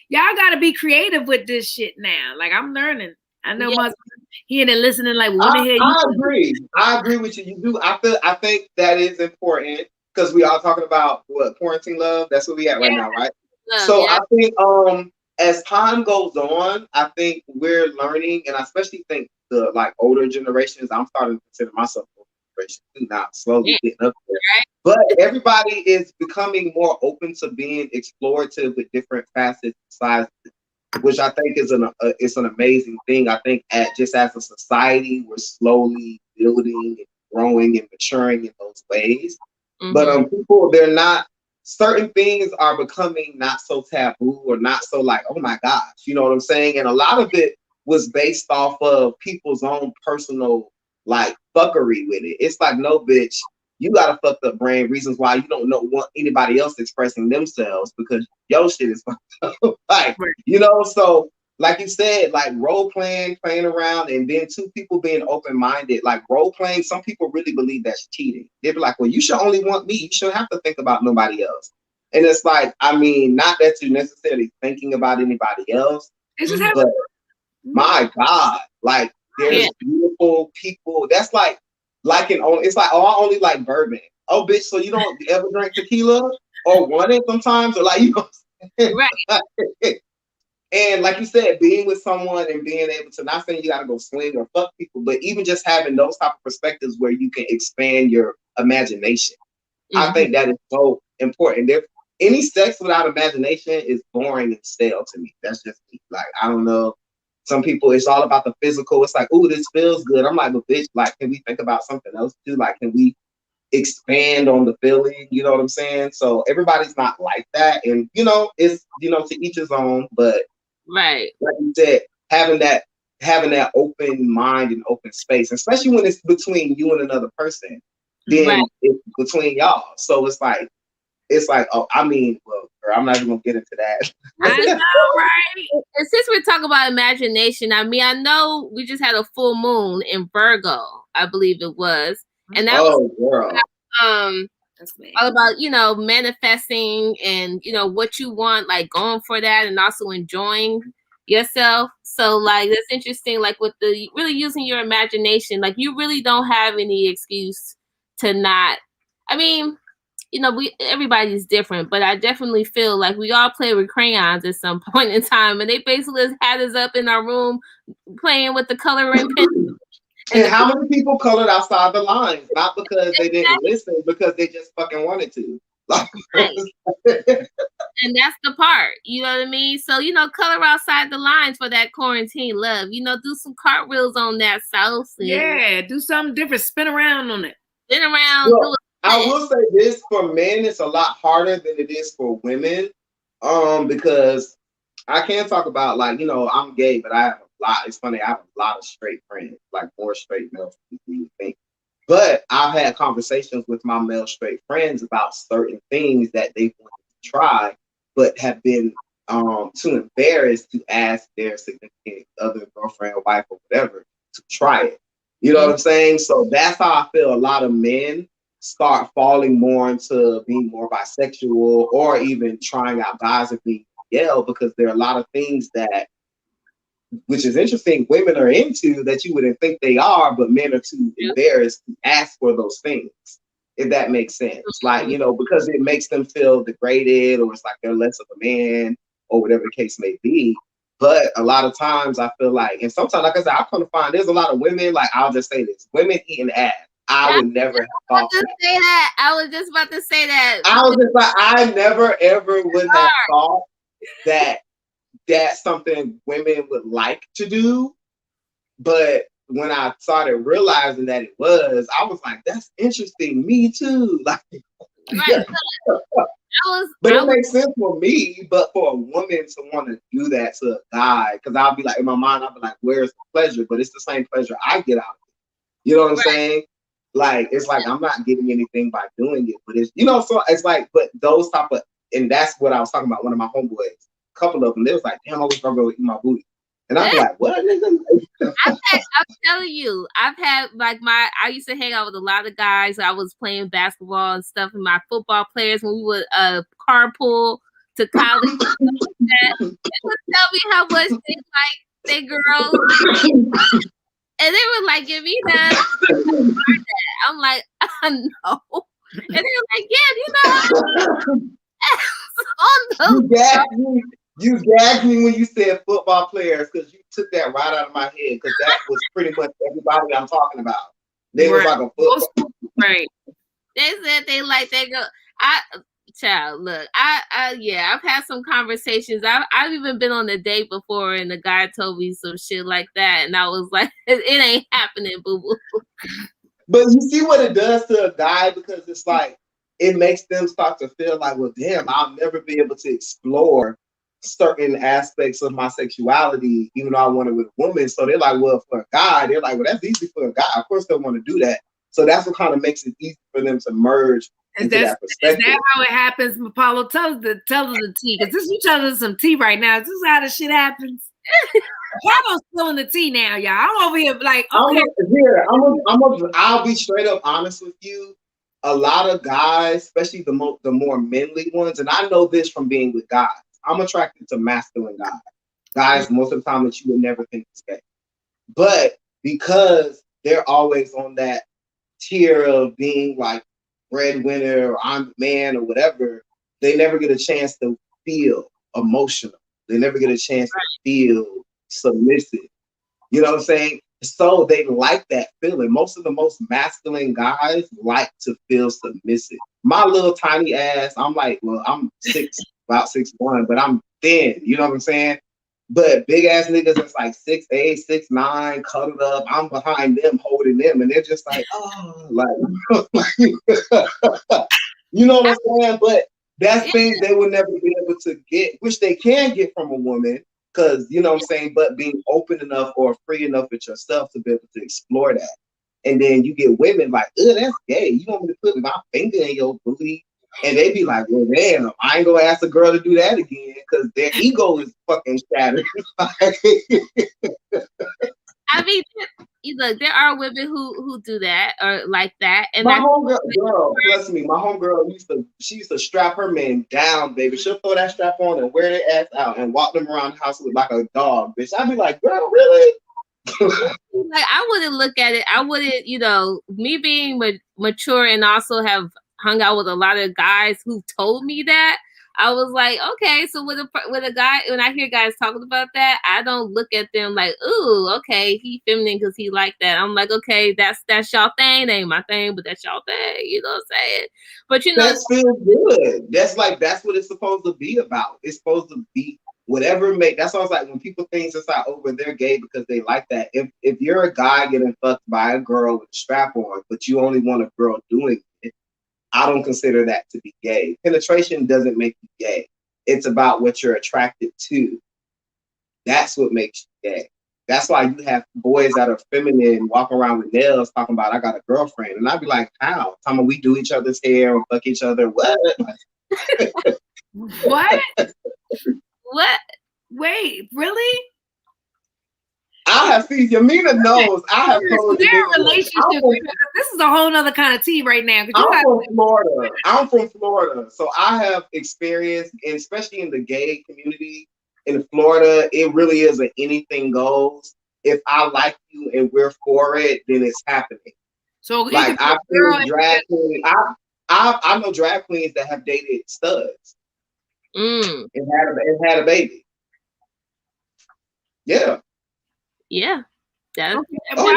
y'all got to be creative with this shit now. Like, I'm learning. I know my husband, he ain't listening. Like, I agree. I agree with you. You do. I think that is important because we are talking about what quarantine love. That's what we at right now, right? So I think as time goes on, I think we're learning, and I especially think the like older generations. I'm starting to consider myself an older generation too now, slowly Yeah. getting up there. But everybody is becoming more open to being explorative with different facets and sizes, which I think is it's an amazing thing. I think just as a society, we're slowly building and growing and maturing in those ways. But people, they're not. Certain things are becoming not so taboo or not so like, oh my gosh, you know what I'm saying? And a lot of it was based off of people's own personal like fuckery with it. It's like, no, bitch, you got a fucked up brain. Reasons why you don't want anybody else expressing themselves because your shit is fucked up. Like, you know, so like you said, like role playing around, and then two people being open-minded, like role playing, some people really believe that's cheating. They'd be like, well, you should only want me. You shouldn't have to think about nobody else. And it's like, I mean, not that you're necessarily thinking about anybody else, but my God, like there's beautiful people. That's like it's like, oh, I only like bourbon. Oh, bitch, so you don't ever drink tequila or want it sometimes, or like, you know, right. And like you said, being with someone and being able to, not saying you got to go swing or fuck people, but even just having those type of perspectives where you can expand your imagination. I think that is so important. Any sex without imagination is boring and stale to me. That's just me. Like, I don't know. Some people, it's all about the physical. It's like, ooh, this feels good. I'm like, but bitch, like, can we think about something else too? Like, can we expand on the feeling? You know what I'm saying? So everybody's not like that. And, you know, it's, you know, to each his own, but right, like you said, having that open mind and open space, especially when it's between you and another person, then it's between y'all. So it's like, oh, I mean, well, I'm not even gonna get into that. I know, right? And since we're talking about imagination, I mean, I know we just had a full moon in Virgo, I believe it was, and that was all about, you know, manifesting and, you know, what you want, like going for that and also enjoying yourself. So like, that's interesting. Like with the really using your imagination, like you really don't have any excuse to not, I mean, you know, everybody's different, but I definitely feel like we all play with crayons at some point in time, and they basically had us up in our room playing with the coloring pen. And how many people colored outside the lines? Not because they didn't listen, because they just fucking wanted to. Right. And that's the part, you know what I mean? So, you know, color outside the lines for that quarantine love. You know, do some cartwheels on that sauce. Yeah, do something different. Spin around on it. Spin around. Well, I will say this, for men, it's a lot harder than it is for women. Because I can talk about, like, you know, I'm gay, but I have a lot. It's funny, I have a lot of straight friends, like more straight male than you think. But I've had conversations with my male straight friends about certain things that they want to try, but have been too embarrassed to ask their significant other, girlfriend, wife, or whatever to try it. You know what I'm saying? So that's how I feel a lot of men start falling more into being more bisexual, or even trying out guys and being yell, because there are a lot of things that, which is interesting, women are into that you wouldn't think they are, but men are too embarrassed to ask for those things, if that makes sense. Like, you know, because it makes them feel degraded, or it's like they're less of a man, or whatever the case may be. But a lot of times I feel like, and sometimes, like I said, I come to find there's a lot of women, like, I'll just say this, women eating ass. I would never have thought that. I was just about to say that. I was just like, I never ever would have thought that that's something women would like to do. But when I started realizing that it was, I was like, that's interesting. Me too. Like, but it makes sense for me, but for a woman to want to do that to a guy, because I'll be like, in my mind, I'll be like, where's the pleasure? But it's the same pleasure I get out of it. You know what I'm saying? Like, it's like, I'm not getting anything by doing it, but it's, you know, so it's like, but those type of, and that's what I was talking about. One of my homeboys, a couple of them, they was like, damn, I wish I go eat my booty. And I'm like, what? I'm telling you, I've had like I used to hang out with a lot of guys. I was playing basketball and stuff, and my football players, when we would carpool to college, they would tell me how much they like their girls. And they were like, give me that. I'm like, I know. And they were like, yeah, you know. You got me. You gagged me when you said football players because you took that right out of my head because that was pretty much everybody I'm talking about. They was like a football. Right. They said they like they go. Child, look, yeah, I've had some conversations. I've even been on a date before, and the guy told me some shit like that, and I was like, it ain't happening, boo boo. But you see what it does to a guy because it's like it makes them start to feel like, well, damn, I'll never be able to explore certain aspects of my sexuality, even though I want it with a woman. So they're like, well, for a guy, they're like, well, that's easy for a guy. Of course, they want to do that. So that's what kind of makes it easy for them to merge into that perspective. Is that how it happens, Apollo? Tell us the tea, because you telling us some tea right now. Is this how the shit happens? Apollo's spilling the tea now, y'all. I'm over here like, okay. I'll be straight up honest with you. A lot of guys, especially the more manly ones, and I know this from being with guys, I'm attracted to masculine guys. Guys, most of the time that you would never think is gay. But because they're always on that tier of being like breadwinner or I'm the man or whatever, they never get a chance to feel emotional. They never get a chance to feel submissive. You know what I'm saying? So they like that feeling. Most of the most masculine guys like to feel submissive. My little tiny ass, I'm like, well, I'm about 6'1", but I'm thin. You know what I'm saying? But big ass niggas that's like 6'8", 6'9", cuddled up. I'm behind them, holding them, and they're just like, oh, like, you know what I'm saying? But that's things they would never be able to get, which they can get from a woman, because you know what I'm saying. But being open enough or free enough with yourself to be able to explore that, and then you get women like, oh, that's gay. You want me to put my finger in your booty? And they be like, well, damn, I ain't gonna ask a girl to do that again because their ego is fucking shattered. I mean, look, there are women who do that or like that. And my homegirl, bless me, my homegirl she used to strap her man down, baby. She'll throw that strap on and wear their ass out and walk them around the house with like a dog, bitch. I'd be like, girl, really? Like, I wouldn't look at it. I wouldn't, me being mature and also have hung out with a lot of guys who told me that, I was like, okay, so with a guy, when I hear guys talking about that, I don't look at them like, ooh, okay, he feminine because he like that. I'm like, okay, that's y'all thing. That ain't my thing, but that's y'all thing. You know what I'm saying? But that feels good. That's what it's supposed to be about. It's supposed to be whatever that's why I was like, when people think it's like, oh, they're gay because they like that. If you're a guy getting fucked by a girl with a strap on, but you only want a girl doing it, I don't consider that to be gay. Penetration doesn't make you gay. It's about what you're attracted to. That's what makes you gay. That's why you have boys that are feminine walking around with nails talking about, I got a girlfriend. And I'd be like, how? Tell me we do each other's hair or fuck each other. What? What? What? Wait, really? I have seen Yamina knows. I have told their relationship. This is a whole other kind of tea right now. I'm from Florida, so I have experience, and especially in the gay community in Florida, it really is an anything goes. If I like you and we're for it, then it's happening. So like I've seen drag queens. I know drag queens that have dated studs and had a baby. Yeah. Yeah. Okay. Well,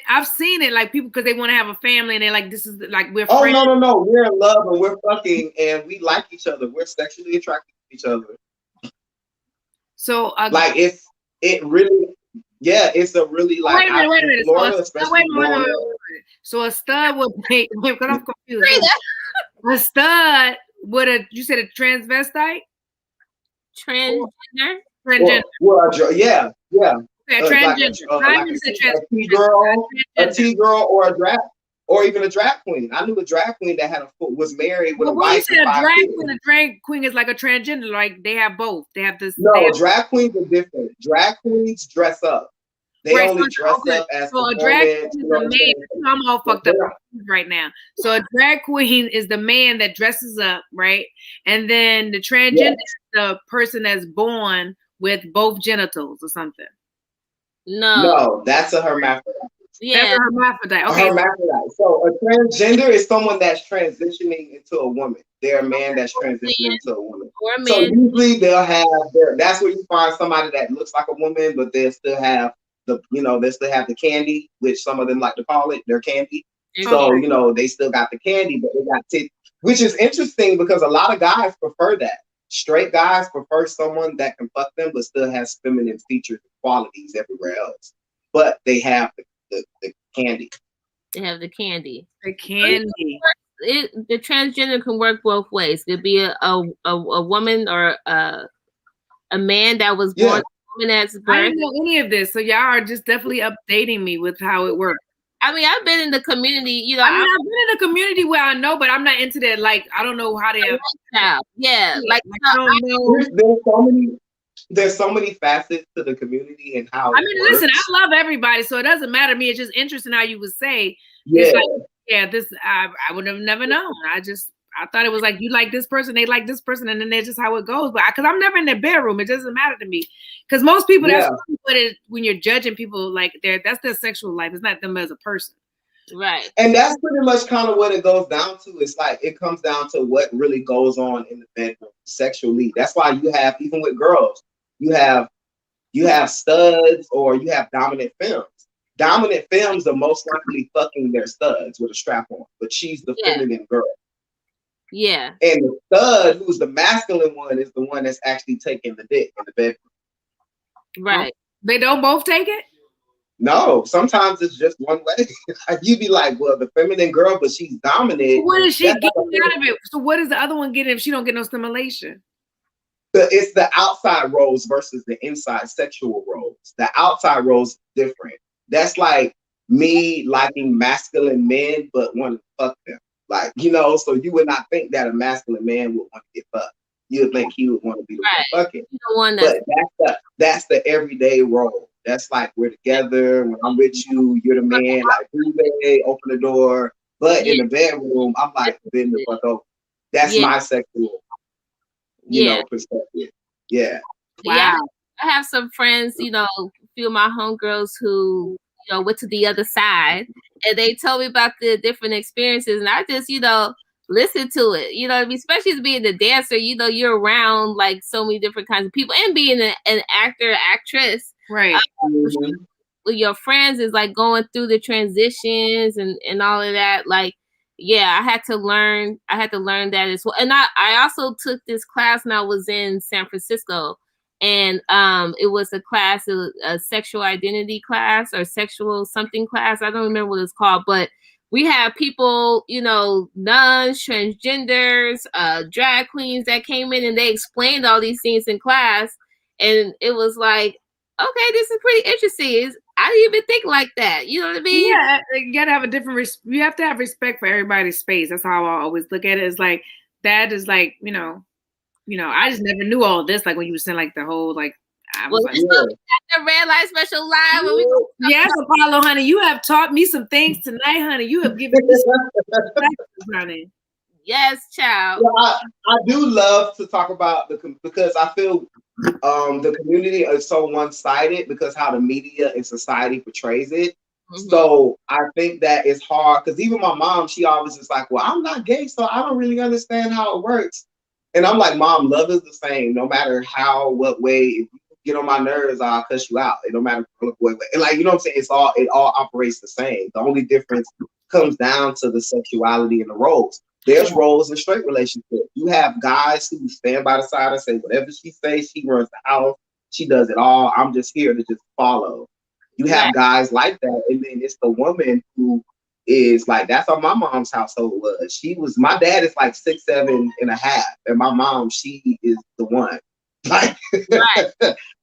I've seen it like people because they want to have a family and they're like, this is like we're friends. No. We're in love and we're fucking and we like each other. We're sexually attracted to each other. So like it's a really like wait a minute. So a stud would make because I'm confused. A stud would you said a transvestite? Transgender? Well, yeah. Transgender. A T-girl or even a drag queen. I knew a drag queen that was married with a wife. You said a drag queen is like a transgender, like they have both. They have this. Drag queens are different. Drag queens dress up. They only dress up as a drag queen is a man. I'm all fucked up right now. So a drag queen is the man that dresses up, right? And then the transgender is the person that's born with both genitals or something. No, that's a hermaphrodite. Yeah, that's a hermaphrodite. Okay. Hermaphrodite. So a transgender is someone that's transitioning into a woman. They're a man that's transitioning into a woman. Or a So man. usually they'll have that's where you find somebody that looks like a woman, but they still have they still have the candy, which some of them like to call it their candy. So, they still got the candy, but they got tits, which is interesting because a lot of guys prefer that. Straight guys prefer someone that can fuck them, but still has feminine features and qualities everywhere else. But they have the candy. They have the candy. The candy. The transgender can work both ways. It could be a woman or a man that was born a woman that's birth. I didn't know any of this, so y'all are just definitely updating me with how it works. I mean, I've been in the community, I've been in a community where I know, but I'm not into that. Like, I don't know how they have. Yeah, like I don't know. There's so many facets to the community and how. I mean, listen, I love everybody, so it doesn't matter to me. It's just interesting how you would say. Yeah. I would have never known. I thought it was like you like this person, they like this person, and then that's just how it goes. But because I'm never in their bedroom, it doesn't matter to me. Because most people, that's what it, when you're judging people, like that's their sexual life. It's not them as a person. Right. And that's pretty much kind of what it goes down to. It's like it comes down to what really goes on in the bedroom sexually. That's why you have, even with girls, you have studs or you have dominant femmes. Dominant femmes are most likely fucking their studs with a strap on, but she's the feminine girl. Yeah. And the stud, who's the masculine one, is the one that's actually taking the dick in the bedroom. Right. They don't both take it? No, sometimes it's just one way. You'd be like, well, the feminine girl, but she's dominant. What is she getting out of it? So what is the other one getting if she don't get no stimulation? It's the outside roles versus the inside sexual roles. The outside roles different. That's like me liking masculine men, but wanting to fuck them. Like, so you would not think that a masculine man would want to get fucked. You would think he would want to be the one fucking. But that's the everyday role. That's like we're together. When I'm with you, you're the man. Like, open the door. But in the bedroom, I'm like, bend the fuck over. That's my sexual, perspective. Yeah. Wow. Yeah. I have some friends, a few of my homegirls who, went to the other side, and they told me about the different experiences, and I just, listen to it. I mean, especially as being the dancer, you're around like so many different kinds of people, and being an actor, actress, right? With your friends is like going through the transitions and all of that. Like, yeah, I had to learn that as well. And I also took this class when I was in San Francisco. And it was a class, a sexual identity class or sexual something class. I don't remember what it's called, but we have people, nuns, transgenders, drag queens that came in and they explained all these things in class. And it was like, okay, this is pretty interesting. I didn't even think like that. You know what I mean? Yeah, you gotta have you have to have respect for everybody's space. That's how I always look at it. It's like, that is like, I just never knew all this. Like when you were saying like the whole, like, I was like, the red light special live. When we yes, Apollo, honey, you have taught me some things tonight, honey. You have given me some honey. Yes, child. Well, I do love to talk about because I feel the community is so one-sided because how the media and society portrays it. Mm-hmm. So I think that it's hard because even my mom, she always is like, well, I'm not gay, so I don't really understand how it works. And I'm like, Mom, love is the same, no matter what way. If you get on my nerves, I'll cuss you out. It don't matter what way. And like, you know what I'm saying? It all operates the same. The only difference comes down to the sexuality and the roles. There's roles in straight relationships. You have guys who stand by the side and say, whatever she says, she runs the house. She does it all. I'm just here to just follow. You have guys like that. And then it's the woman who is like, that's how my mom's household was. My dad is like 6'7.5", and my mom, she is the one. Like,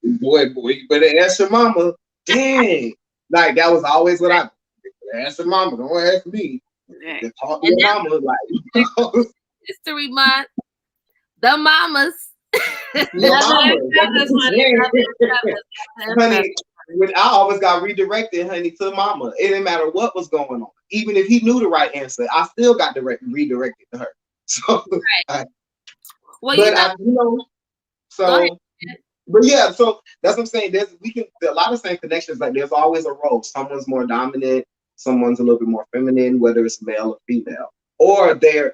boy, you better ask your mama. Dang. Like, that was always what I ask your mama, don't ask me. Talk to your mama, like, History Month. The mamas. Honey, when I always got redirected, honey, to mama. It didn't matter what was going on. Even if he knew the right answer, I still got redirected to her. So, well, but yeah, so that's what I'm saying. There's a lot of same connections. Like there's always a role. Someone's more dominant, someone's a little bit more feminine, whether it's male or female, or they're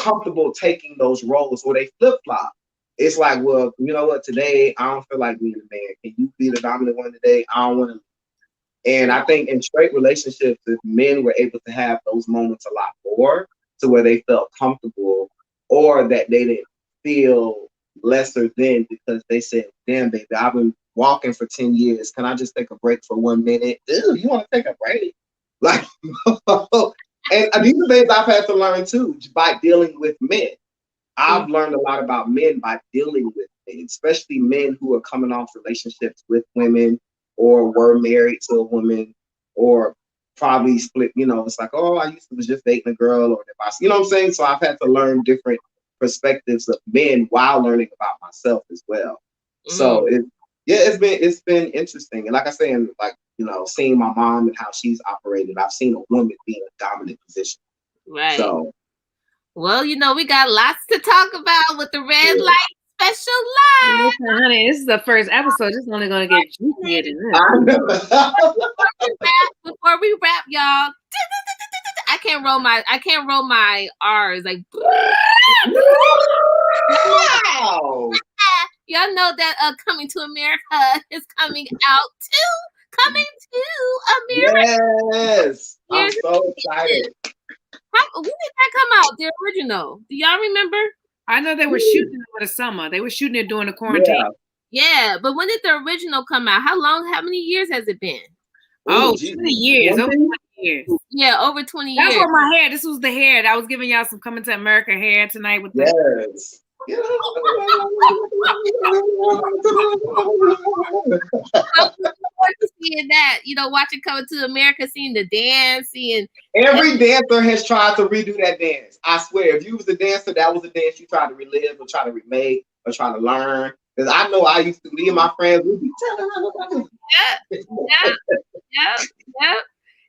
comfortable taking those roles, or they flip flop. It's like, well, you know what? Today I don't feel like being a man. Can you be the dominant one today? I don't want to. And I think in straight relationships, if men were able to have those moments a lot more, to where they felt comfortable, or that they didn't feel lesser than because they said, "Damn, baby, I've been walking for 10 years. Can I just take a break for 1 minute?" Ew, you want to take a break? Like, and these are things I've had to learn too by dealing with men. I've learned a lot about men by dealing with men, especially men who are coming off relationships with women, or were married to a woman, or probably split. You know, it's like, oh, I used to was just dating a girl, or divorced. You know what I'm saying? So I've had to learn different perspectives of men while learning about myself as well. So it's been interesting. And like I say, and like, you know, seeing my mom and how she's operated, I've seen a woman be in a dominant position. Right. So, well, you know, we got lots to talk about with the red light special live. Listen, honey, this is the first episode. It's only going to get juicier than this. Before we wrap, y'all, I can't roll my R's like. Wow. Y'all know that Coming to America is coming out too. Coming to America. Yes, I'm so excited. When did that come out? The original. Do y'all remember? I know they were shooting it over the summer. They were shooting it during the quarantine. Yeah, but when did the original come out? How many years has it been? Oh, 20 years. Over 20 years. Yeah, over 20 years. That's what my hair. This was the hair. I was giving y'all some Coming to America hair tonight with Yes. I'm seeing that, you know, watching Coming to America, seeing the dance, seeing every dancer has tried to redo that dance. I swear, if you was a dancer, that was a dance you tried to relive or try to remake or try to learn. Because I know I used to, me and my friends, we'd be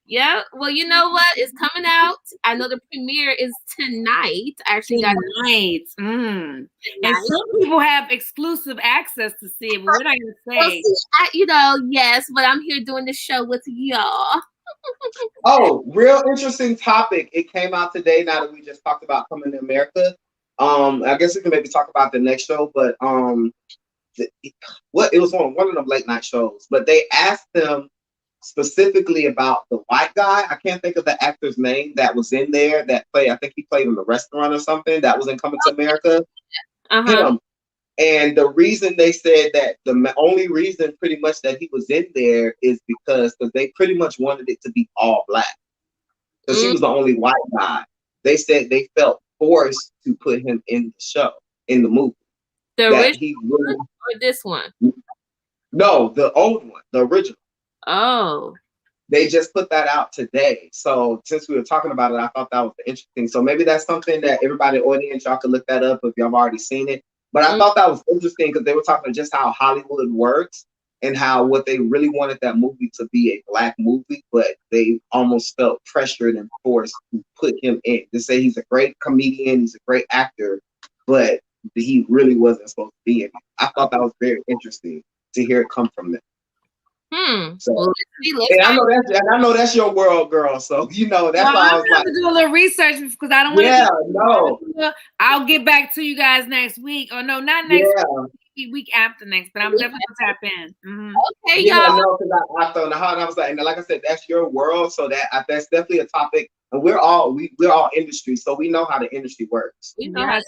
Yeah. Well, you know what? It's coming out. I know the premiere is tonight. I actually got tonight. And some people have exclusive access to see it, but we're not going to say. Yes, but I'm here doing the show with y'all. Oh, real interesting topic. It came out today. Now that we just talked about Coming to America, I guess we can maybe talk about the next show. But it was on one of them late night shows. But they asked them specifically about the white guy. I can't think of the actor's name that was in there that played. I think he played in the restaurant or something that was in Coming to America. Him. And the reason they said that the only reason pretty much that he was in there is because they pretty much wanted it to be all black. Because he was the only white guy. They said they felt forced to put him in the show, in the movie. The original one or this one? No, the old one, the original. Oh. They just put that out today. So since we were talking about it, I thought that was interesting. So maybe that's something that everybody in the audience, y'all could look that up if y'all have already seen it. But I thought that was interesting because they were talking just how Hollywood works and how what they really wanted that movie to be a black movie, but they almost felt pressured and forced to put him in. To say he's a great comedian, he's a great actor, but he really wasn't supposed to be in it. I thought that was very interesting to hear it come from them. So, well, I know that's your world, girl. So you know that's why I was like, to do a little research because I don't want to. I'll get back to you guys next week. Oh no, not next week. Week after next. But I'm definitely gonna tap in. Okay, y'all. No, because I thought I was like, and like I said, that's your world. So that's definitely a topic. And we're all industry, so we know how the industry works. You know, and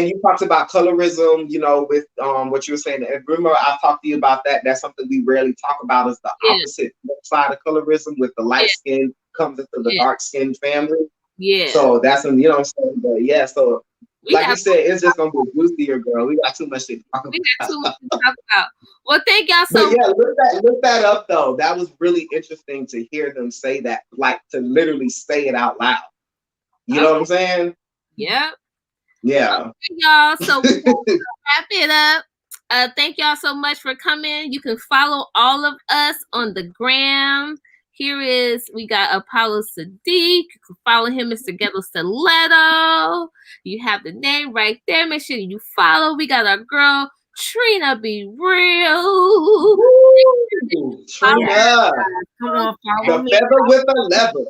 you talked about colorism, you know, with what you were saying. And remember, I talked to you about that. That's something we rarely talk about is the opposite side of colorism with the light skin comes into the dark skin family. Yeah. So that's when, you know what I'm saying? But yeah, so like you said, it's just gonna be juicier, girl. We got too much to talk about. Well, thank y'all so much. Yeah, look that up though. That was really interesting to hear them say that, like to literally say it out loud. You know what I'm saying? Yeah. Yeah. Okay, y'all. So we're gonna wrap it up. Thank y'all so much for coming. You can follow all of us on the gram. We got Apollo Sadiq. You can follow him, Mr. Ghetto Stiletto. You have the name right there. Make sure you follow. We got our girl, Trina Be Real. Trina. Come on, follow the feather with a leather.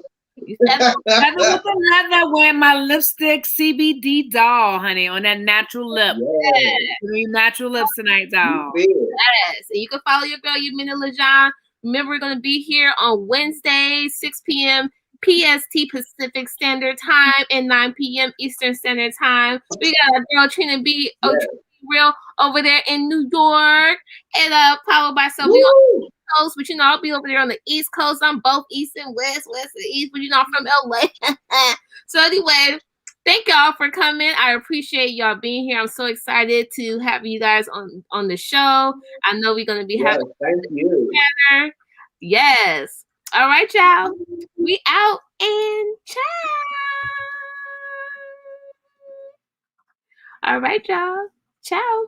You said leather with the leather, wearing my lipstick CBD doll, honey, on that natural lip. Yes. Natural lips tonight, doll. Yes. And you can follow your girl, Yamina Lejean. Remember, we're going to be here on Wednesday, 6 p.m. PST Pacific Standard Time and 9 p.m. Eastern Standard Time. We got a girl Trina B. Yes. Real over there in New York, and followed by Sophie on the East Coast. But I'll be over there on the East Coast. I'm both East and West, West and East. But I'm from LA. So anyway, thank y'all for coming. I appreciate y'all being here. I'm so excited to have you guys on the show. I know we're gonna be having. Thank you. Together. Yes. All right, y'all. We out and ciao. All right, y'all. Ciao.